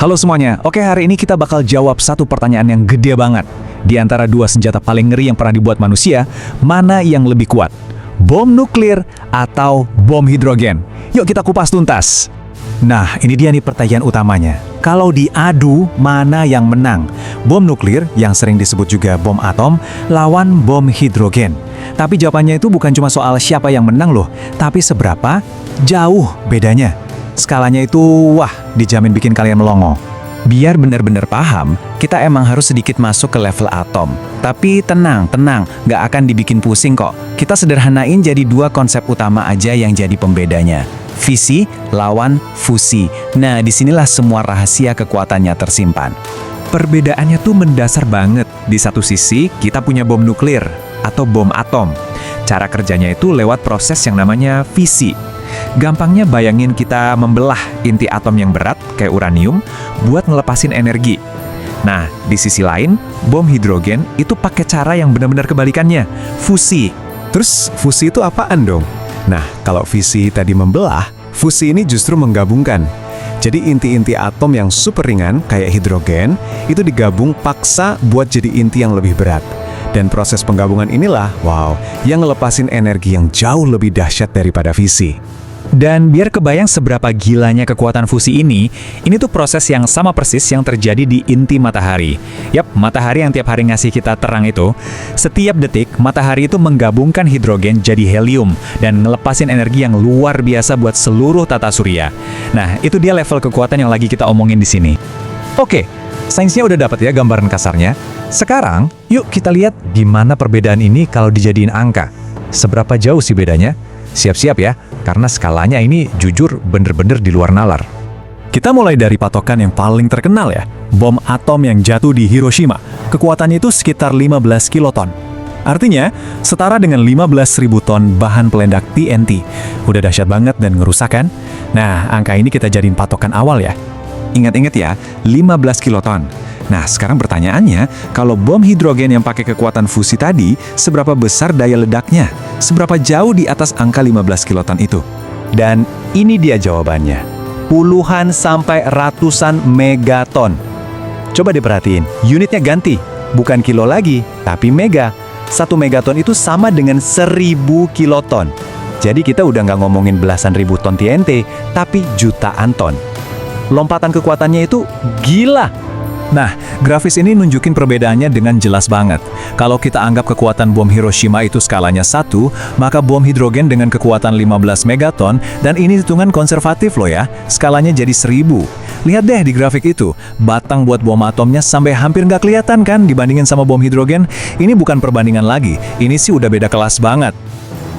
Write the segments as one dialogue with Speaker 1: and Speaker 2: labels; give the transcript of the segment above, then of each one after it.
Speaker 1: Halo semuanya, oke hari ini kita bakal jawab satu pertanyaan yang gede banget. Di antara dua senjata paling ngeri yang pernah dibuat manusia, mana yang lebih kuat? Bom nuklir atau bom hidrogen? Yuk kita kupas tuntas. Nah, ini dia nih pertanyaan utamanya. Kalau diadu, mana yang menang? Bom nuklir, yang sering disebut juga bom atom, lawan bom hidrogen. Tapi jawabannya itu bukan cuma soal siapa yang menang loh, tapi seberapa jauh bedanya. Skalanya itu, wah, dijamin bikin kalian melongo. Biar benar-benar paham, kita emang harus sedikit masuk ke level atom. Tapi tenang, nggak akan dibikin pusing kok. Kita sederhanain jadi dua konsep utama aja yang jadi pembedanya. Fisi lawan fusi. Nah, disinilah semua rahasia kekuatannya tersimpan. Perbedaannya tuh mendasar banget. Di satu sisi, kita punya bom nuklir atau bom atom. Cara kerjanya itu lewat proses yang namanya fisi. Gampangnya bayangin kita membelah inti atom yang berat, kayak uranium, buat ngelepasin energi. Nah, di sisi lain, bom hidrogen itu pakai cara yang benar-benar kebalikannya, fusi. Terus, fusi itu apaan dong? Nah, kalau fisi tadi membelah, fusi ini justru menggabungkan. Jadi inti-inti atom yang super ringan, kayak hidrogen, itu digabung paksa buat jadi inti yang lebih berat. Dan proses penggabungan inilah, wow, yang ngelepasin energi yang jauh lebih dahsyat daripada fisi. Dan biar kebayang seberapa gilanya kekuatan fusi ini tuh proses yang sama persis yang terjadi di inti matahari. Yap, matahari yang tiap hari ngasih kita terang itu. Setiap detik, matahari itu menggabungkan hidrogen jadi helium dan ngelepasin energi yang luar biasa buat seluruh tata surya. Nah, itu dia level kekuatan yang lagi kita omongin di sini. Oke, sainsnya udah dapat ya gambaran kasarnya. Sekarang, yuk kita lihat gimana perbedaan ini kalau dijadiin angka. Seberapa jauh sih bedanya? Siap-siap ya, karena skalanya ini jujur bener-bener di luar nalar. Kita mulai dari patokan yang paling terkenal ya, bom atom yang jatuh di Hiroshima. Kekuatannya itu sekitar 15 kiloton. Artinya, setara dengan 15.000 ton bahan peledak TNT. Udah dahsyat banget dan ngerusak kan? Nah, angka ini kita jadiin patokan awal ya. Ingat-ingat ya, 15 kiloton. Nah, sekarang pertanyaannya, kalau bom hidrogen yang pakai kekuatan fusi tadi, seberapa besar daya ledaknya? Seberapa jauh di atas angka 15 kiloton itu? Dan ini dia jawabannya. Puluhan sampai ratusan megaton. Coba diperhatiin, unitnya ganti. Bukan kilo lagi, tapi mega. 1 megaton itu sama dengan 1.000 kiloton. Jadi kita udah nggak ngomongin belasan ribu ton TNT, tapi jutaan ton. Lompatan kekuatannya itu gila. Nah, grafis ini nunjukin perbedaannya dengan jelas banget. Kalau kita anggap kekuatan bom Hiroshima itu skalanya 1, maka bom hidrogen dengan kekuatan 15 megaton, dan ini hitungan konservatif loh ya, skalanya jadi 1000. Lihat deh di grafik itu, batang buat bom atomnya sampai hampir nggak kelihatan kan dibandingin sama bom hidrogen. Ini bukan perbandingan lagi, ini sih udah beda kelas banget.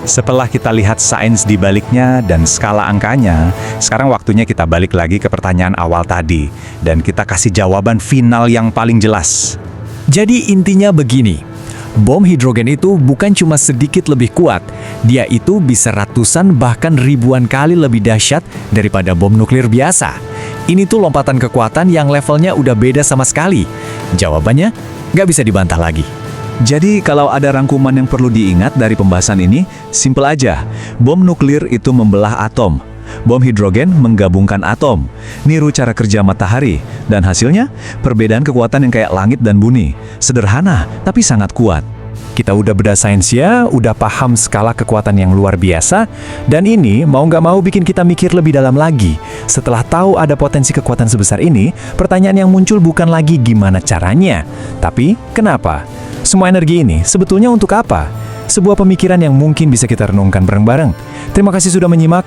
Speaker 1: Setelah kita lihat sains di baliknya dan skala angkanya, sekarang waktunya kita balik lagi ke pertanyaan awal tadi, dan kita kasih jawaban final yang paling jelas. Jadi intinya begini, bom hidrogen itu bukan cuma sedikit lebih kuat, dia itu bisa ratusan bahkan ribuan kali lebih dahsyat daripada bom nuklir biasa. Ini tuh lompatan kekuatan yang levelnya udah beda sama sekali. Jawabannya nggak bisa dibantah lagi. Jadi kalau ada rangkuman yang perlu diingat dari pembahasan ini, simpel aja. Bom nuklir itu membelah atom. Bom hidrogen menggabungkan atom. Niru cara kerja matahari. Dan hasilnya, perbedaan kekuatan yang kayak langit dan bumi. Sederhana, tapi sangat kuat. Kita udah beda sainsnya, udah paham skala kekuatan yang luar biasa, dan ini mau nggak mau bikin kita mikir lebih dalam lagi. Setelah tahu ada potensi kekuatan sebesar ini, pertanyaan yang muncul bukan lagi gimana caranya, tapi kenapa? Semua energi ini sebetulnya untuk apa? Sebuah pemikiran yang mungkin bisa kita renungkan bareng-bareng. Terima kasih sudah menyimak.